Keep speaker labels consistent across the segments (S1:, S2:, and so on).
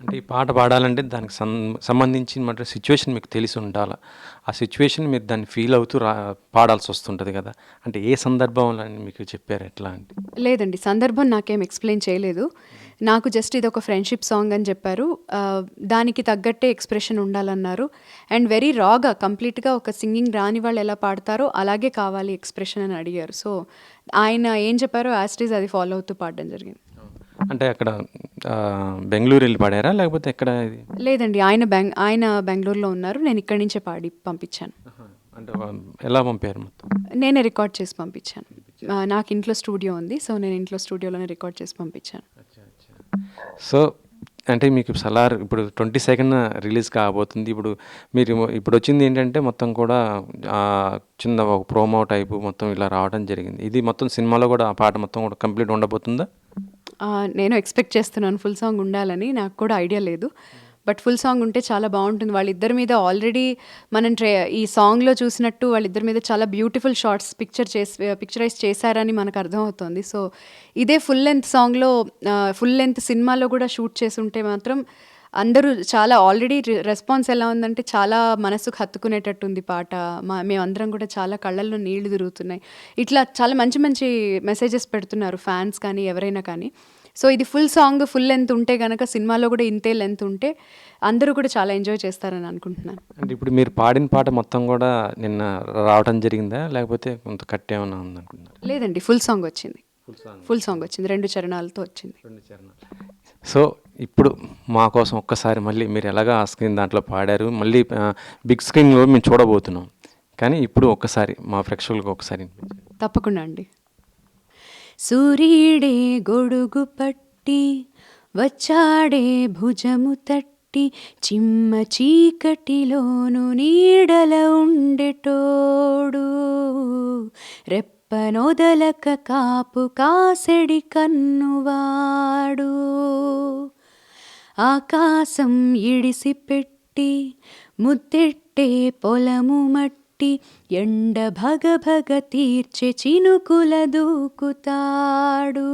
S1: అంటే ఈ పాట పాడాలంటే దానికి సంబంధించిన సిచ్యువేషన్ మీకు తెలిసి ఉండాలి. ఆ సిచ్యువేషన్ మీరు దాన్ని ఫీల్ అవుతూ పాడాల్సి వస్తుంటుంది కదా! అంటే ఏ సందర్భంలో అని మీకు చెప్పారు ఎట్లా అంటే?
S2: లేదండి. సందర్భం నాకేం ఎక్స్‌ప్లెయిన్ చేయలేదు. నాకు జస్ట్ ఇదొక ఫ్రెండ్‌షిప్ సాంగ్ అని చెప్పారు. దానికి తగ్గట్టే ఎక్స్‌ప్రెషన్ ఉండాలన్నారు. అండ్ వెరీ రాగా కంప్లీట్‌గా ఒక సింగింగ్ రాని వాళ్ళు ఎలా పాడతారో అలాగే కావాలి ఎక్స్‌ప్రెషన్ అని అడిగారు. సో, ఆయన ఏం చెప్పారో యాజ్ ఇట్ ఈజ్ అది ఫాలో అవుతూ పాడడం జరిగింది.
S1: అంటే అక్కడ బెంగుళూరు వెళ్ళి పాడారా? లేకపోతే ఎక్కడ ఇది?
S2: లేదండి. ఆయన బెంగుళూరులో ఉన్నారు. నేను ఇక్కడి నుంచే పాడి పంపించాను.
S1: అంటే ఎలా పంపారు మొత్తం?
S2: నేనే రికార్డ్ చేసి పంపించాను. నాకు ఇంట్లో స్టూడియో ఉంది. సో, నేను ఇంట్లో స్టూడియోలోనే రికార్డ్ చేసి పంపించాను.
S1: సో, అంటే మీకు 'సలార్' ఇప్పుడు 22న రిలీజ్ కాబోతుంది. మీరు ఇప్పుడొచ్చింది ఏంటంటే మొత్తం కూడా చిన్న ఒక ప్రోమో టైపు మొత్తం ఇలా రావడం జరిగింది. ఇది మొత్తం సినిమాలో కూడా ఆ పాట మొత్తం కూడా కంప్లీట్ ఉండబోతుందా?
S2: నేను ఎక్స్‌పెక్ట్ చేస్తున్నాను ఫుల్ సాంగ్ ఉండాలని. నాకు కూడా ఐడియా లేదు. బట్ ఫుల్ సాంగ్ ఉంటే చాలా బావుంటుంది. వాళ్ళిద్దరి మీద ఆల్రెడీ మనం ఈ సాంగ్‌లో చూసినట్టు వాళ్ళిద్దరి మీద చాలా బ్యూటిఫుల్ షాట్స్ పిక్చరైజ్ చేశారని మనకు అర్థమవుతోంది. సో, ఇదే ఫుల్ లెంత్ సాంగ్‌లో ఫుల్ లెంత్ సినిమాలో కూడా షూట్ చేసుంటే మాత్రం అందరూ చాలా ఆల్రెడీ రెస్పాన్స్ ఎలా ఉందంటే చాలా మనసుకు హత్తుకునేటట్టుంది పాట. మేమందరం కూడా చాలా కళ్ళల్లో నీళ్లు తిరుగుతున్నాయి. ఇట్లా చాలా మంచి మంచి మెసేజెస్ పెడుతున్నారు ఫ్యాన్స్ కానీ, ఎవరైనా కానీ. సో, ఇది ఫుల్ సాంగ్ ఫుల్ లెంత్ ఉంటే గనక సినిమాలో కూడా ఇంతే లెంత్ ఉంటే అందరూ కూడా చాలా ఎంజాయ్ చేస్తారని అనుకుంటున్నాను.
S1: అంటే ఇప్పుడు మీరు పాడిన పాట మొత్తం కూడా నిన్న రావడం జరిగిందా? లేకపోతే కొంత కట్ ఏమన్నా ఉందనుకుంటున్నారా?
S2: లేదండి. ఫుల్ సాంగ్ వచ్చింది.
S1: Full song.
S2: ఫుల్ సాంగ్ వచ్చింది. 2 చరణాలతో వచ్చింది.
S1: 2 చరణాలు. సో, ఇప్పుడు మా కోసం ఒక్కసారి మళ్ళీ మీరు ఎలాగా ఆ స్క్రీన్ దాంట్లో పాడారు. మళ్ళీ బిగ్ స్క్రీన్‌లో మేము చూడబోతున్నాం. కానీ ఇప్పుడు ఒక్కసారి మా ప్రేక్షకులకు ఒకసారి వినిపించండి.
S2: తప్పకుండా అండి. సూర్యుడే గొడుగు పట్టి వచ్చాడే భుజము తట్టి చిమ్మ చీకటిలోను నీడల ఉండెటోడు రెప్పనొదలక కాపు కాసెడి కన్నువాడు ఆకాశం ఇడిసిపెట్టి ముద్దెట్టే పొలము మట్టి ఎండ భగభగ తీర్చె చినుకుల దూకుతాడు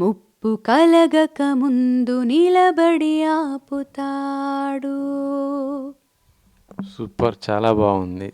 S2: ముప్పు కలగక ముందు నిలబడి ఆపుతాడు.
S1: సూపర్! చాలా బాగుంది.